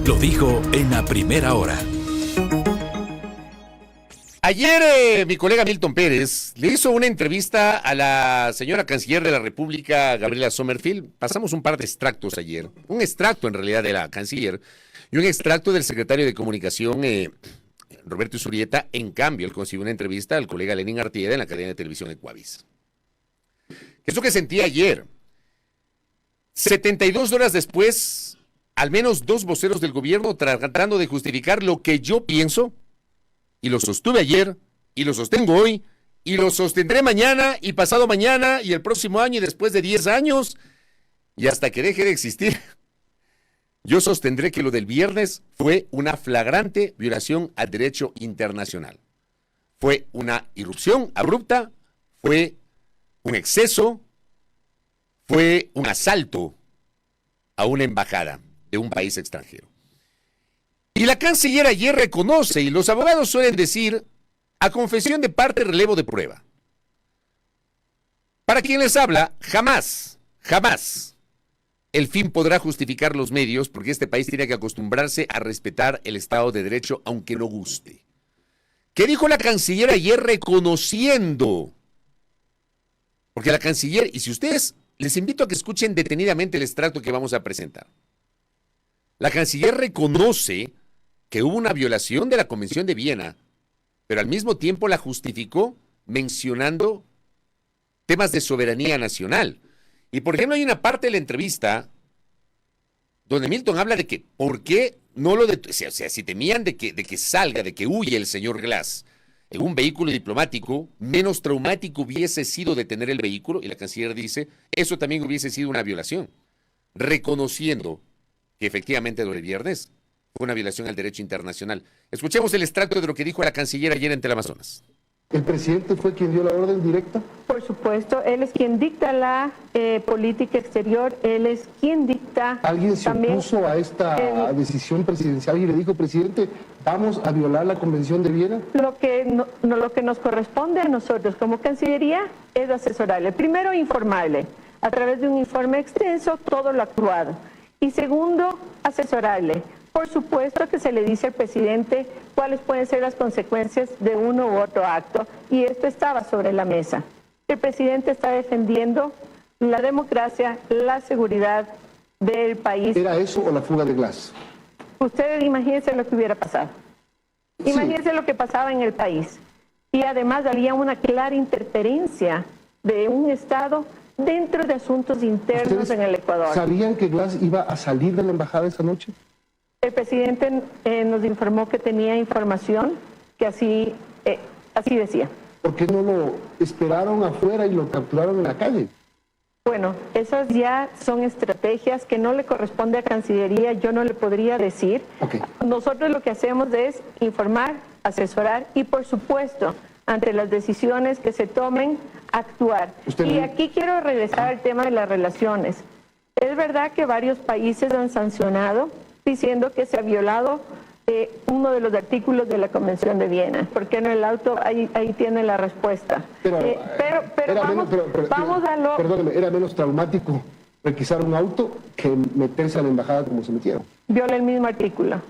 Lo dijo en la primera hora. Ayer mi colega Milton Pérez le hizo una entrevista a la señora canciller de la República, Gabriela Sommerfield. Pasamos un par de extractos ayer, un extracto en realidad de la canciller y un extracto del secretario de Comunicación, Roberto Zurrieta. En cambio, él consiguió una entrevista al colega Lenin Artieda en la cadena de televisión Ecuavis. ¿Qué es lo que sentí ayer? 72 horas después, al menos dos voceros del gobierno tratando de justificar lo que yo pienso, y lo sostuve ayer, y lo sostengo hoy, y lo sostendré mañana, y pasado mañana, y el próximo año, y después de 10 años, y hasta que deje de existir. Yo sostendré que lo del viernes fue una flagrante violación al derecho internacional. Fue una irrupción abrupta, fue un exceso, fue un asalto a una embajada de un país extranjero. Y la canciller ayer reconoce, y los abogados suelen decir, a confesión de parte, relevo de prueba. Para quien les habla, jamás el fin podrá justificar los medios, porque este país tiene que acostumbrarse a respetar el Estado de Derecho, aunque no guste. ¿Qué dijo la canciller ayer reconociendo? Porque la canciller, y si ustedes, les invito a que escuchen detenidamente el extracto que vamos a presentar. La canciller reconoce que hubo una violación de la Convención de Viena, pero al mismo tiempo la justificó mencionando temas de soberanía nacional. Y por ejemplo hay una parte de la entrevista donde Milton habla de que por qué no lo o sea, si temían de que salga, de que huya el señor Glass en un vehículo diplomático, menos traumático hubiese sido detener el vehículo, y la canciller dice, eso también hubiese sido una violación, reconociendo que efectivamente lo del viernes fue una violación al derecho internacional. Escuchemos el extracto de lo que dijo la canciller ayer en Teleamazonas. ¿El presidente fue quien dio la orden directa? Por supuesto, él es quien dicta la política exterior, él es quien dicta... ¿Alguien se opuso a esta decisión presidencial y le dijo, presidente, vamos a violar la Convención de Viena? Lo que nos corresponde a nosotros como Cancillería es asesorarle. Primero, informarle a través de un informe extenso todo lo actuado. Y segundo, asesorarle. Por supuesto que se le dice al presidente cuáles pueden ser las consecuencias de uno u otro acto, y esto estaba sobre la mesa. El presidente está defendiendo la democracia, la seguridad del país. ¿Era eso o la fuga de Glass? Ustedes imagínense lo que hubiera pasado. Imagínense lo que pasaba en el país. Y además había una clara interferencia de un Estado dentro de asuntos internos en el Ecuador. ¿Sabían que Glass iba a salir de la embajada esa noche? El presidente nos informó que tenía información que así decía. ¿Por qué no lo esperaron afuera y lo capturaron en la calle? Bueno, esas ya son estrategias que no le corresponde a Cancillería, yo no le podría decir. Okay. Nosotros lo que hacemos es informar, asesorar y, por supuesto, ante las decisiones que se tomen, actuar. Y aquí quiero regresar al tema de las relaciones. Es verdad que varios países han sancionado diciendo que se ha violado uno de los artículos de la Convención de Viena. ¿Por qué no el auto? Ahí tiene la respuesta. Pero vamos a lo... Perdóneme, ¿era menos traumático requisar un auto que meterse a la embajada como se metieron? Viola el mismo artículo.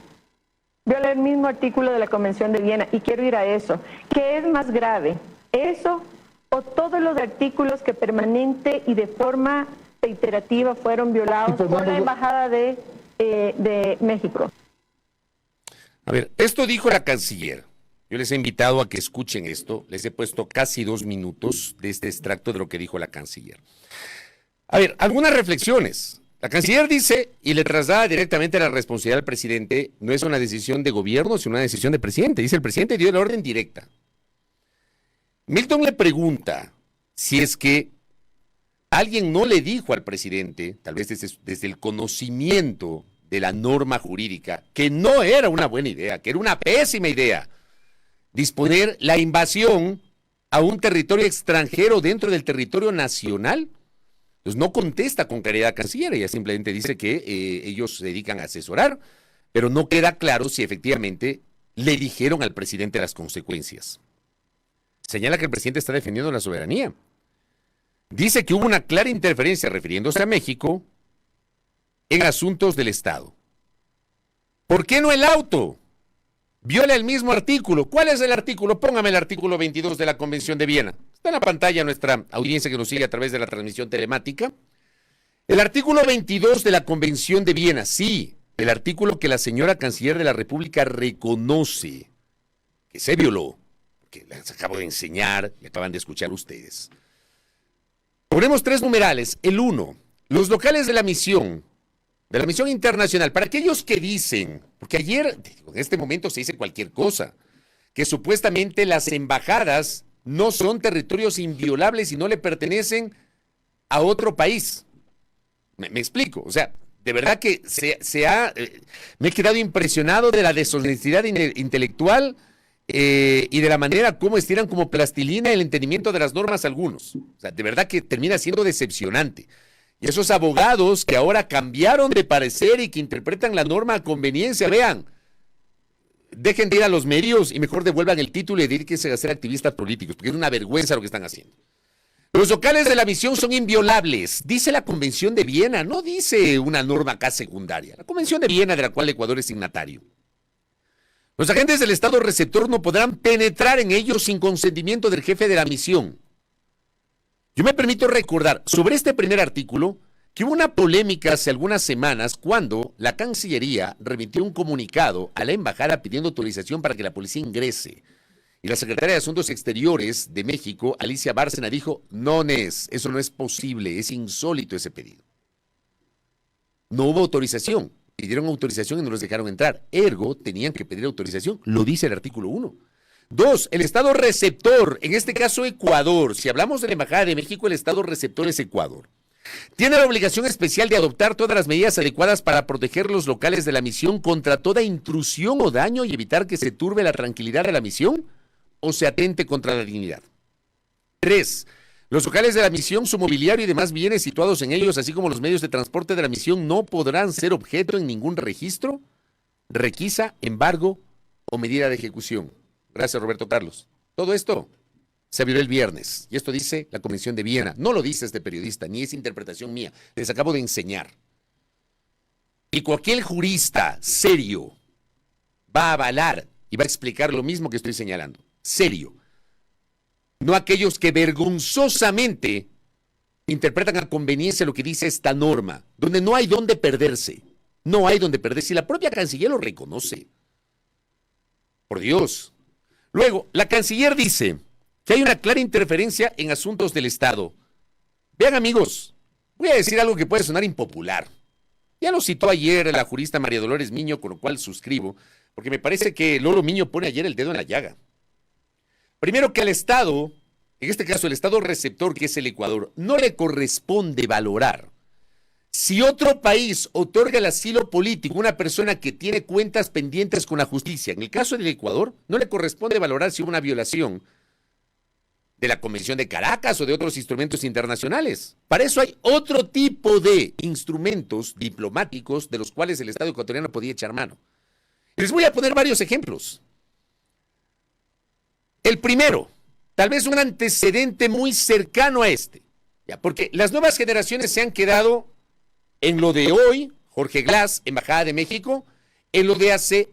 Viola el mismo artículo de la Convención de Viena. Y quiero ir a eso. ¿Qué es más grave? ¿Eso o todos los artículos que permanente y de forma reiterativa fueron violados por la Embajada de México? A ver, esto dijo la canciller. Yo les he invitado a que escuchen esto. Les he puesto casi 2 minutos de este extracto de lo que dijo la canciller. A ver, algunas reflexiones. La canciller dice, y le traslada directamente la responsabilidad al presidente, no es una decisión de gobierno, sino una decisión del presidente. Dice, el presidente dio la orden directa. Milton le pregunta si es que alguien no le dijo al presidente, tal vez desde el conocimiento de la norma jurídica, que no era una buena idea, que era una pésima idea, disponer la invasión a un territorio extranjero dentro del territorio nacional. Pues no contesta con claridad canciller, ella simplemente dice que ellos se dedican a asesorar, pero no queda claro si efectivamente le dijeron al presidente las consecuencias. Señala que el presidente está defendiendo la soberanía. Dice que hubo una clara interferencia, refiriéndose a México, en asuntos del Estado. ¿Por qué no el auto? Viola el mismo artículo. ¿Cuál es el artículo? Póngame el artículo 22 de la Convención de Viena. Está en la pantalla nuestra audiencia que nos sigue a través de la transmisión telemática. El artículo 22 de la Convención de Viena, sí, el artículo que la señora Canciller de la República reconoce que se violó, que les acabo de enseñar y acaban de escuchar ustedes. Ponemos 3 numerales. El 1, los locales de la misión internacional, para aquellos que dicen, porque ayer, en este momento se dice cualquier cosa, que supuestamente las embajadas no son territorios inviolables y no le pertenecen a otro país. Me explico, o sea, de verdad que me he quedado impresionado de la deshonestidad intelectual y de la manera como estiran como plastilina el entendimiento de las normas algunos. O sea, de verdad que termina siendo decepcionante. Y esos abogados que ahora cambiaron de parecer y que interpretan la norma a conveniencia, vean, dejen de ir a los medios y mejor devuelvan el título y dedíquense a ser activistas políticos, porque es una vergüenza lo que están haciendo. Los locales de la misión son inviolables, dice la Convención de Viena, no dice una norma acá secundaria. La Convención de Viena, de la cual Ecuador es signatario. Los agentes del Estado receptor no podrán penetrar en ellos sin consentimiento del jefe de la misión. Yo me permito recordar sobre este primer artículo que hubo una polémica hace algunas semanas cuando la Cancillería remitió un comunicado a la embajada pidiendo autorización para que la policía ingrese. Y la secretaria de Asuntos Exteriores de México, Alicia Bárcena, dijo, eso no es posible, es insólito ese pedido. No hubo autorización, pidieron autorización y no los dejaron entrar. Ergo, tenían que pedir autorización, lo dice el artículo 1. 2, el Estado receptor, en este caso Ecuador. Si hablamos de la Embajada de México, el Estado receptor es Ecuador. Tiene la obligación especial de adoptar todas las medidas adecuadas para proteger los locales de la misión contra toda intrusión o daño y evitar que se turbe la tranquilidad de la misión o se atente contra la dignidad. 3. Los locales de la misión, su mobiliario y demás bienes situados en ellos, así como los medios de transporte de la misión, no podrán ser objeto en ningún registro, requisa, embargo o medida de ejecución. Gracias, Roberto Carlos. Todo esto se violó el viernes, y esto dice la Convención de Viena. No lo dice este periodista, ni es interpretación mía. Les acabo de enseñar. Y cualquier jurista serio va a avalar y va a explicar lo mismo que estoy señalando. Serio. No aquellos que vergonzosamente interpretan a conveniencia lo que dice esta norma, donde no hay dónde perderse. No hay dónde perderse. Y la propia canciller lo reconoce. Por Dios. Luego, la canciller dice que hay una clara interferencia en asuntos del Estado. Vean, amigos, voy a decir algo que puede sonar impopular. Ya lo citó ayer la jurista María Dolores Miño, con lo cual suscribo, porque me parece que Lolo Miño pone ayer el dedo en la llaga. Primero, que al Estado, en este caso el Estado receptor, que es el Ecuador, no le corresponde valorar si otro país otorga el asilo político a una persona que tiene cuentas pendientes con la justicia. En el caso del Ecuador, no le corresponde valorar si hubo una violación de la Convención de Caracas o de otros instrumentos internacionales. Para eso hay otro tipo de instrumentos diplomáticos de los cuales el Estado ecuatoriano podía echar mano. Les voy a poner varios ejemplos. El primero, tal vez un antecedente muy cercano a este, ¿ya? Porque las nuevas generaciones se han quedado en lo de hoy, Jorge Glass, Embajada de México, en lo de hace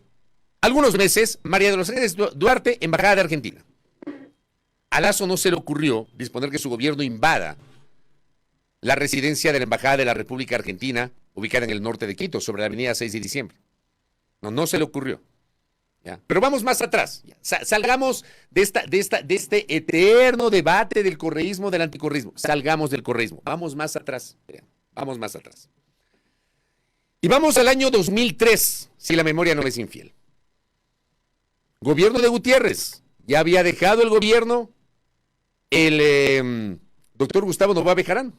algunos meses, María de los Ángeles Duarte, Embajada de Argentina. A Lazo no se le ocurrió disponer que su gobierno invada la residencia de la Embajada de la República Argentina, ubicada en el norte de Quito, sobre la avenida 6 de diciembre. No se le ocurrió. ¿Ya? Pero vamos más atrás. Salgamos de este eterno debate del correísmo, del anticorreísmo. Salgamos del correísmo. Vamos más atrás. Vamos más atrás. Y vamos al año 2003, si la memoria no es infiel. Gobierno de Gutiérrez. Ya había dejado el gobierno el doctor Gustavo Noboa Bejarano.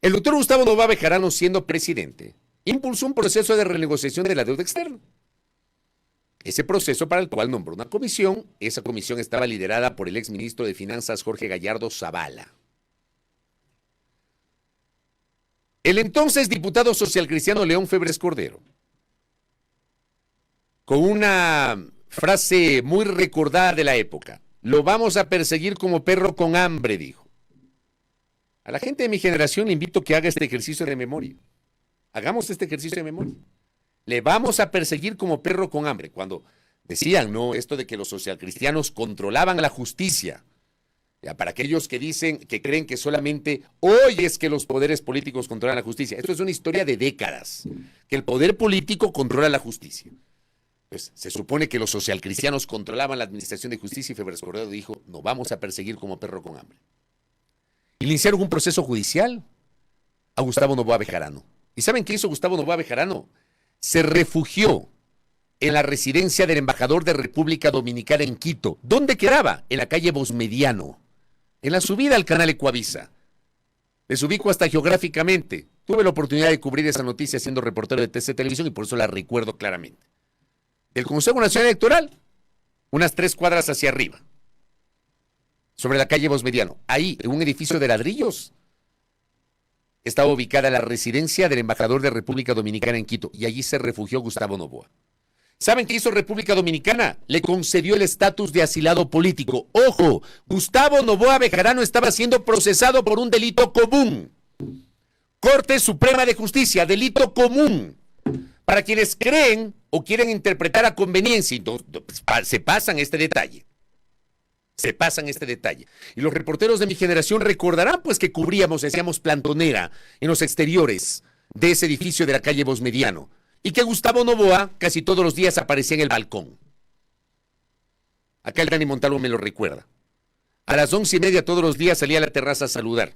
El doctor Gustavo Noboa Bejarano, siendo presidente, impulsó un proceso de renegociación de la deuda externa. Ese proceso para el cual nombró una comisión. Esa comisión estaba liderada por el exministro de Finanzas Jorge Gallardo Zavala. El entonces diputado socialcristiano León Febres Cordero, con una frase muy recordada de la época: lo vamos a perseguir como perro con hambre, dijo. A la gente de mi generación le invito a que haga este ejercicio de memoria. Hagamos este ejercicio de memoria. Le vamos a perseguir como perro con hambre. Cuando decían, ¿no? Esto de que los socialcristianos controlaban la justicia. Ya, para aquellos que dicen, que creen que solamente hoy es que los poderes políticos controlan la justicia. Esto es una historia de décadas, que el poder político controla la justicia. Pues se supone que los socialcristianos controlaban la administración de justicia y Febres Cordero dijo, no vamos a perseguir como perro con hambre. Iniciaron un proceso judicial a Gustavo Noboa Bejarano. ¿Y saben qué hizo Gustavo Noboa Bejarano? Se refugió en la residencia del embajador de República Dominicana en Quito. ¿Dónde quedaba? En la calle Bosmediano, en la subida al canal Ecuavisa. Les ubico hasta geográficamente. Tuve la oportunidad de cubrir esa noticia siendo reportero de TC Televisión y por eso la recuerdo claramente. Del Consejo Nacional Electoral, unas 3 cuadras hacia arriba, sobre la calle Bosmediano. Ahí, en un edificio de ladrillos, estaba ubicada la residencia del embajador de República Dominicana en Quito y allí se refugió Gustavo Noboa. ¿Saben qué hizo República Dominicana? Le concedió el estatus de asilado político. ¡Ojo! Gustavo Noboa Bejarano estaba siendo procesado por un delito común. Corte Suprema de Justicia, delito común. Para quienes creen o quieren interpretar a conveniencia, se pasan este detalle. Se pasan este detalle. Y los reporteros de mi generación recordarán pues que cubríamos, hacíamos plantonera en los exteriores de ese edificio de la calle Bosmediano. Y que Gustavo Noboa casi todos los días aparecía en el balcón. Acá el Dani Montalvo me lo recuerda. A las 11:30 todos los días salía a la terraza a saludar.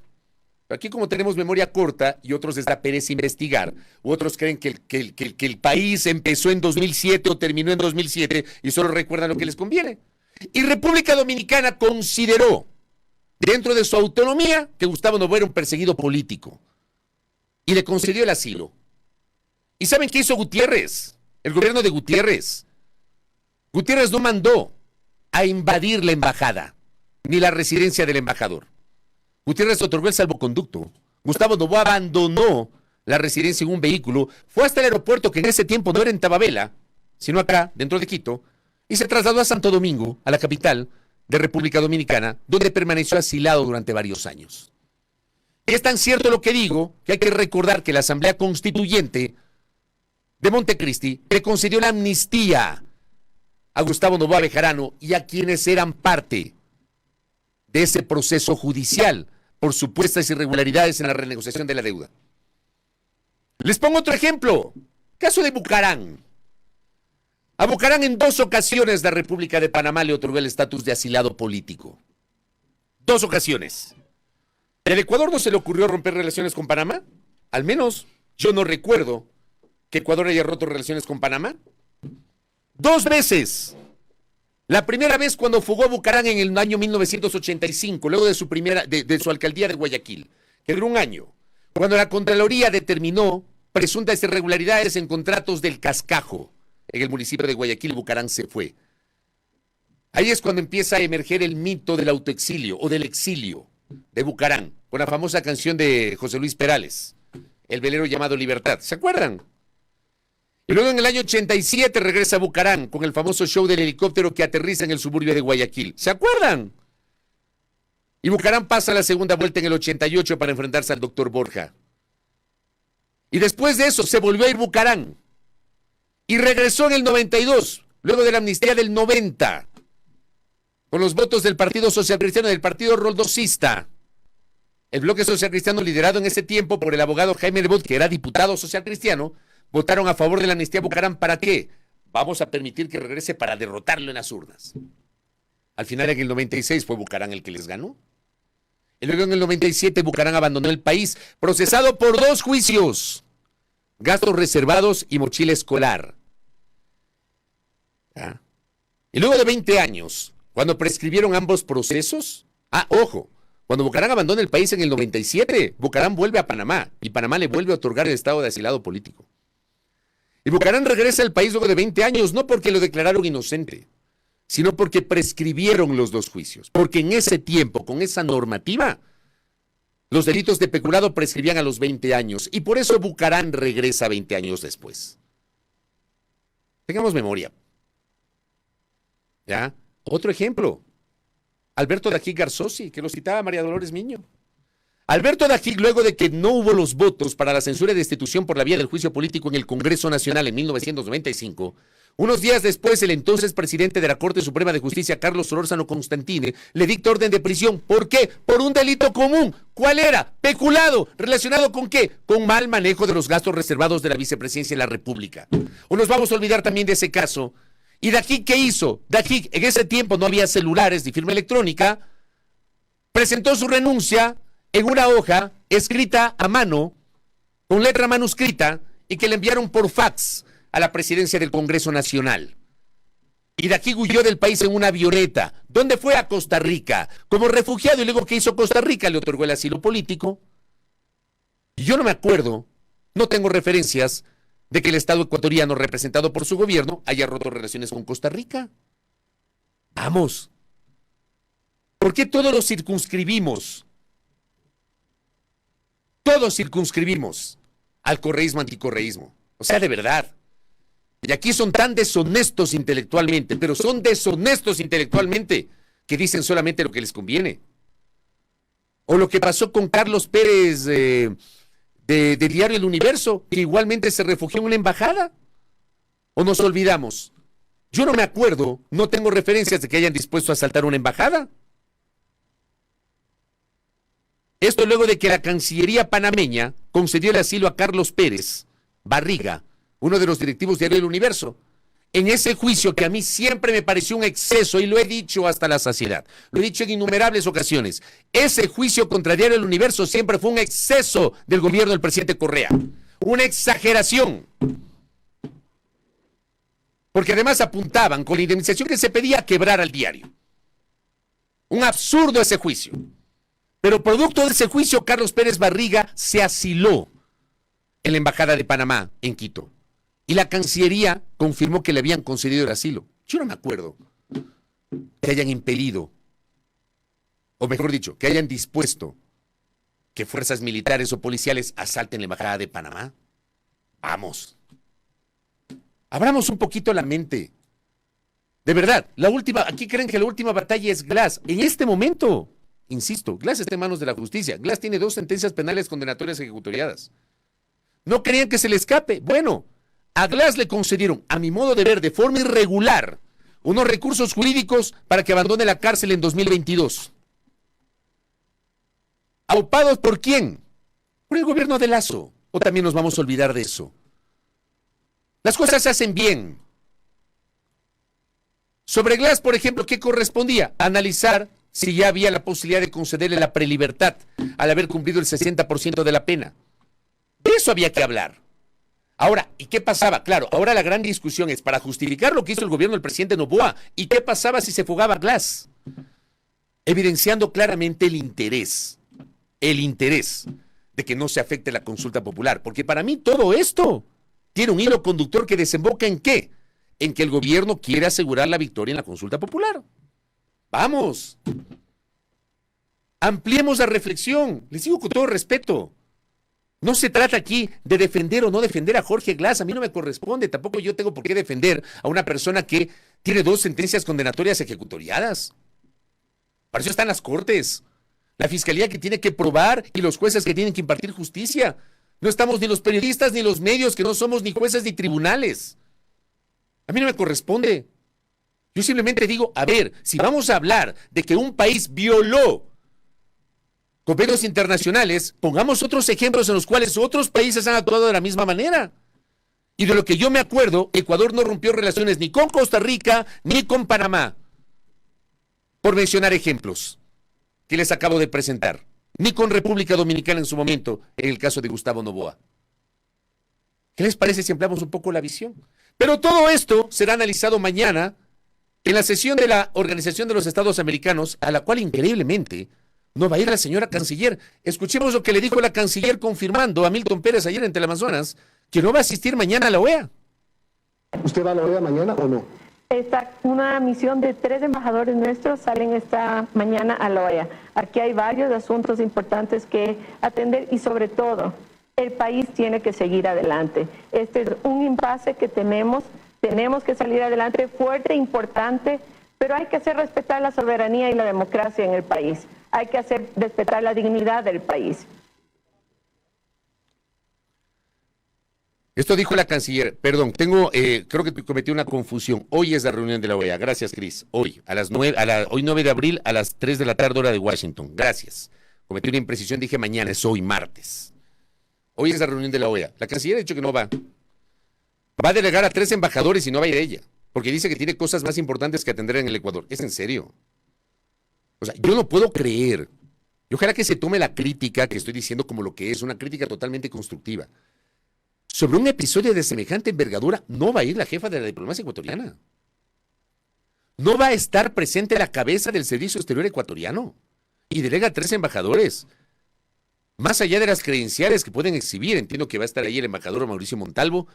Pero aquí como tenemos memoria corta y otros les da pereza investigar, u otros creen que el país empezó en 2007 o terminó en 2007 y solo recuerdan lo que les conviene. Y República Dominicana consideró, dentro de su autonomía, que Gustavo Noboa era un perseguido político. Y le concedió el asilo. ¿Y saben qué hizo Gutiérrez? El gobierno de Gutiérrez. Gutiérrez no mandó a invadir la embajada, ni la residencia del embajador. Gutiérrez otorgó el salvoconducto. Gustavo Noboa abandonó la residencia en un vehículo, fue hasta el aeropuerto, que en ese tiempo no era en Tababela, sino acá, dentro de Quito, y se trasladó a Santo Domingo, a la capital de República Dominicana, donde permaneció asilado durante varios años. Y es tan cierto lo que digo, que hay que recordar que la Asamblea Constituyente de Montecristi le concedió la amnistía a Gustavo Noboa Bejarano y a quienes eran parte de ese proceso judicial por supuestas irregularidades en la renegociación de la deuda. Les pongo otro ejemplo, caso de Bucarán. A Bucarán en 2 ocasiones la República de Panamá le otorgó el estatus de asilado político. 2 ocasiones. ¿El Ecuador no se le ocurrió romper relaciones con Panamá? Al menos yo no recuerdo que Ecuador haya roto relaciones con Panamá. 2 veces. La primera vez cuando fugó Bucarán en el año 1985, luego de su alcaldía de Guayaquil, que duró un año, cuando la Contraloría determinó presuntas irregularidades en contratos del Cascajo en el municipio de Guayaquil, Bucarán se fue. Ahí es cuando empieza a emerger el mito del autoexilio o del exilio de Bucarán, con la famosa canción de José Luis Perales, El velero llamado Libertad. ¿Se acuerdan? Y luego en el año 87 regresa a Bucarán con el famoso show del helicóptero que aterriza en el suburbio de Guayaquil. ¿Se acuerdan? Y Bucarán pasa la segunda vuelta en el 88 para enfrentarse al doctor Borja. Y después de eso se volvió a ir Bucarán. Y regresó en el 92, luego de la amnistía del 90, con los votos del Partido Social Cristiano y del Partido Roldosista. El bloque social cristiano, liderado en ese tiempo por el abogado Jaime Lebot, que era diputado social cristiano, votaron a favor de la amnistía a Bucarán. ¿Para qué? Vamos a permitir que regrese para derrotarlo en las urnas. Al final, en el 96, fue Bucarán el que les ganó. Y luego en el 97, Bucarán abandonó el país, procesado por 2 juicios. Gastos reservados y mochila escolar. ¿Ah? Y luego de 20 años, cuando prescribieron ambos procesos, ojo, cuando Bucarán abandona el país en el 97, Bucarán vuelve a Panamá y Panamá le vuelve a otorgar el estado de asilado político. Y Bucarán regresa al país luego de 20 años, no porque lo declararon inocente, sino porque prescribieron los 2 juicios. Porque en ese tiempo, con esa normativa, los delitos de peculado prescribían a los 20 años y por eso Bucarán regresa 20 años después. Tengamos memoria. ¿Ya? Otro ejemplo. Alberto Dají Garzosi, que lo citaba María Dolores Miño. Alberto Dajic, luego de que no hubo los votos para la censura y destitución por la vía del juicio político en el Congreso Nacional en 1995, unos días después el entonces presidente de la Corte Suprema de Justicia, Carlos Solórzano Constantine, le dicta orden de prisión. ¿Por qué? Por un delito común. ¿Cuál era? Peculado. ¿Relacionado con qué? Con mal manejo de los gastos reservados de la vicepresidencia de la República. O nos vamos a olvidar también de ese caso. ¿Y Dajic qué hizo? Dajic, en ese tiempo no había celulares ni firma electrónica, presentó su renuncia en una hoja escrita a mano, con letra manuscrita, y que le enviaron por fax a la presidencia del Congreso Nacional. Y Dajic huyó del país en una avioneta. ¿Dónde fue? A Costa Rica, como refugiado, y luego ¿qué hizo Costa Rica? Le otorgó el asilo político. Y yo no me acuerdo, no tengo referencias de que el Estado ecuatoriano, representado por su gobierno, haya roto relaciones con Costa Rica. Vamos. ¿Por qué todos lo circunscribimos? Todos circunscribimos al correísmo, anticorreísmo. O sea, de verdad. Y aquí son tan deshonestos intelectualmente, pero son deshonestos intelectualmente, que dicen solamente lo que les conviene. O lo que pasó con Carlos Pérez de Diario El Universo, que igualmente se refugió en una embajada. ¿O nos olvidamos? Yo no me acuerdo, no tengo referencias de que hayan dispuesto a asaltar una embajada. Esto luego de que la Cancillería panameña concedió el asilo a Carlos Pérez Barriga, uno de los directivos de Diario El Universo, en ese juicio que a mí siempre me pareció un exceso, y lo he dicho hasta la saciedad, lo he dicho en innumerables ocasiones, ese juicio contra Diario El Universo siempre fue un exceso del gobierno del presidente Correa, una exageración, porque además apuntaban con la indemnización que se pedía a quebrar al diario. Un absurdo ese juicio. Pero producto de ese juicio, Carlos Pérez Barriga se asiló en la Embajada de Panamá, en Quito. Y la Cancillería confirmó que le habían concedido el asilo. Yo no me acuerdo que hayan impedido, o mejor dicho, que hayan dispuesto que fuerzas militares o policiales asalten la Embajada de Panamá. Vamos. Abramos un poquito la mente. De verdad, aquí creen que la última batalla es Glass. En este momento, insisto, Glass está en manos de la justicia. Glass tiene 2 sentencias penales condenatorias ejecutoriadas. ¿No creían que se le escape? Bueno, a Glass le concedieron, a mi modo de ver, de forma irregular, unos recursos jurídicos para que abandone la cárcel en 2022. ¿Aupados por quién? Por el gobierno de Lazo. ¿O también nos vamos a olvidar de eso? Las cosas se hacen bien. Sobre Glass, por ejemplo, ¿qué correspondía? Analizar si ya había la posibilidad de concederle la prelibertad al haber cumplido el 60% de la pena. De eso había que hablar. Ahora, ¿y qué pasaba? Claro, ahora la gran discusión es para justificar lo que hizo el gobierno del presidente Noboa. ¿Y qué pasaba si se fugaba Glass? Evidenciando claramente el interés de que no se afecte la consulta popular. Porque para mí todo esto tiene un hilo conductor que desemboca ¿en qué? En que el gobierno quiere asegurar la victoria en la consulta popular. Vamos. Ampliemos la reflexión. Les digo con todo respeto. No se trata aquí de defender o no defender a Jorge Glass. A mí no me corresponde. Tampoco yo tengo por qué defender a una persona que tiene 2 sentencias condenatorias ejecutoriadas. Para eso están las cortes. La fiscalía que tiene que probar y los jueces que tienen que impartir justicia. No estamos ni los periodistas ni los medios, que no somos ni jueces ni tribunales. A mí no me corresponde. Yo simplemente digo, a ver, si vamos a hablar de que un país violó convenios internacionales, pongamos otros ejemplos en los cuales otros países han actuado de la misma manera. Y de lo que yo me acuerdo, Ecuador no rompió relaciones ni con Costa Rica ni con Panamá, por mencionar ejemplos que les acabo de presentar, ni con República Dominicana en su momento, en el caso de Gustavo Noboa. ¿Qué les parece si ampliamos un poco la visión? Pero todo esto será analizado mañana en la sesión de la Organización de los Estados Americanos, a la cual increíblemente no va a ir la señora canciller. Escuchemos lo que le dijo la canciller confirmando a Milton Pérez ayer en Teleamazonas, que no va a asistir mañana a la OEA. ¿Usted va a la OEA mañana o no? Una misión de 3 embajadores nuestros salen esta mañana a la OEA. Aquí hay varios asuntos importantes que atender y sobre todo el país tiene que seguir adelante. Este es un impasse que tenemos que salir adelante fuerte, importante, pero hay que hacer respetar la soberanía y la democracia en el país. hay que hacer respetar la dignidad del país. Esto dijo la canciller. Perdón, creo que cometí una confusión. Hoy es la reunión de la OEA. Gracias, Cris. Hoy, hoy 9 de abril a las 3 de la tarde, hora de Washington. Gracias. Cometí una imprecisión, dije mañana, es hoy, martes. Hoy es la reunión de la OEA. La canciller ha dicho que no va. Va a delegar a 3 embajadores y no va a ir ella, porque dice que tiene cosas más importantes que atender en el Ecuador. ¿Es en serio? O sea, yo no puedo creer. Y ojalá que se tome la crítica que estoy diciendo como lo que es, una crítica totalmente constructiva. Sobre un episodio de semejante envergadura, no va a ir la jefa de la diplomacia ecuatoriana. No va a estar presente la cabeza del Servicio Exterior ecuatoriano. Y delega a 3 embajadores. Más allá de las credenciales que pueden exhibir, entiendo que va a estar ahí el embajador Mauricio Montalvo,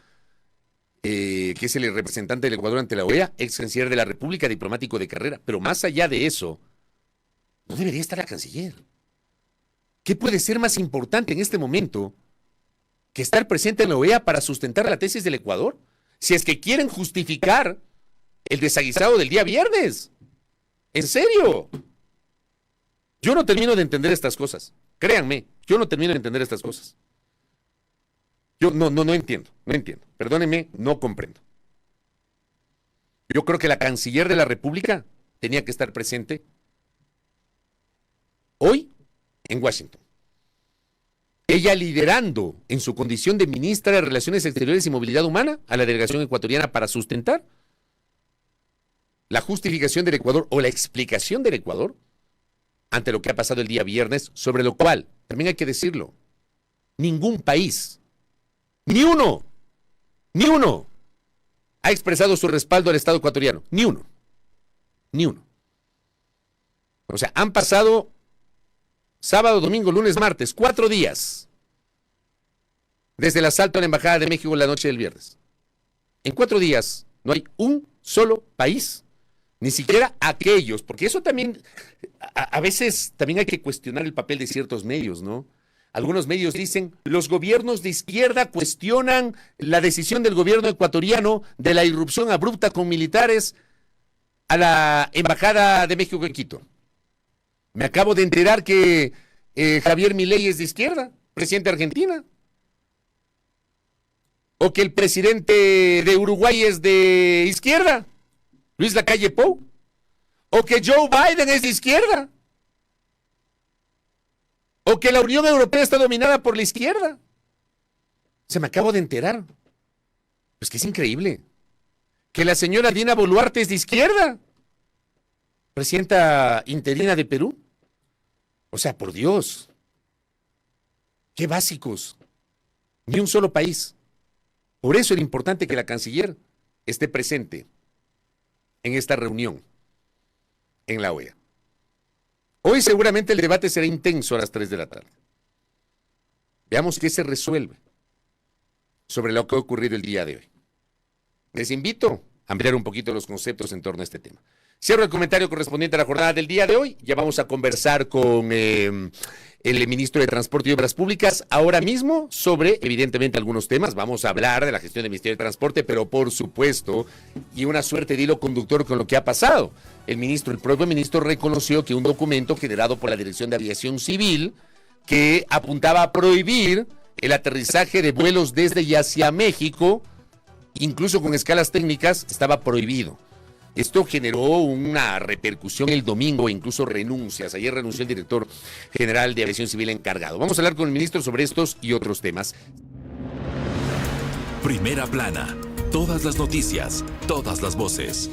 que es el representante del Ecuador ante la OEA, ex canciller de la República, diplomático de carrera. Pero más allá de eso, no debería estar la canciller. ¿Qué puede ser más importante en este momento que estar presente en la OEA para sustentar la tesis del Ecuador? Si es que quieren justificar el desaguisado del día viernes. ¿En serio? Yo no termino de entender estas cosas. Créanme, yo no termino de entender estas cosas. Yo no entiendo. Perdónenme, no comprendo. Yo creo que la canciller de la República tenía que estar presente hoy en Washington. Ella liderando en su condición de ministra de Relaciones Exteriores y Movilidad Humana a la delegación ecuatoriana para sustentar la justificación del Ecuador o la explicación del Ecuador ante lo que ha pasado el día viernes, sobre lo cual, también hay que decirlo, ningún país, ni uno, ha expresado su respaldo al Estado ecuatoriano. Ni uno. O sea, han pasado sábado, domingo, lunes, martes, 4 días desde el asalto a la Embajada de México en la noche del viernes. En 4 días no hay un solo país, ni siquiera aquellos, porque eso también, a veces también hay que cuestionar el papel de ciertos medios, ¿no? Algunos medios dicen, los gobiernos de izquierda cuestionan la decisión del gobierno ecuatoriano de la irrupción abrupta con militares a la Embajada de México en Quito. Me acabo de enterar que Javier Milei es de izquierda, presidente de Argentina. O que el presidente de Uruguay es de izquierda, Luis Lacalle Pou. O que Joe Biden es de izquierda. O que la Unión Europea está dominada por la izquierda. Se me acabo de enterar. Pues que es increíble. Que la señora Dina Boluarte es de izquierda. Presidenta interina de Perú. O sea, por Dios. Qué básicos. Ni un solo país. Por eso era importante que la canciller esté presente en esta reunión en la OEA. Hoy seguramente el debate será intenso a las 3 de la tarde. Veamos qué se resuelve sobre lo que ha ocurrido el día de hoy. Les invito a ampliar un poquito los conceptos en torno a este tema. Cierro el comentario correspondiente a la jornada del día de hoy. Ya vamos a conversar con el ministro de Transporte y Obras Públicas ahora mismo sobre, evidentemente, algunos temas. Vamos a hablar de la gestión del Ministerio de Transporte, pero por supuesto, y una suerte de hilo conductor con lo que ha pasado. El propio ministro reconoció que un documento generado por la Dirección de Aviación Civil que apuntaba a prohibir el aterrizaje de vuelos desde y hacia México, incluso con escalas técnicas, estaba prohibido. Esto generó una repercusión el domingo, incluso renuncias. Ayer renunció el director general de Aviación Civil encargado. Vamos a hablar con el ministro sobre estos y otros temas. Primera plana. Todas las noticias, todas las voces.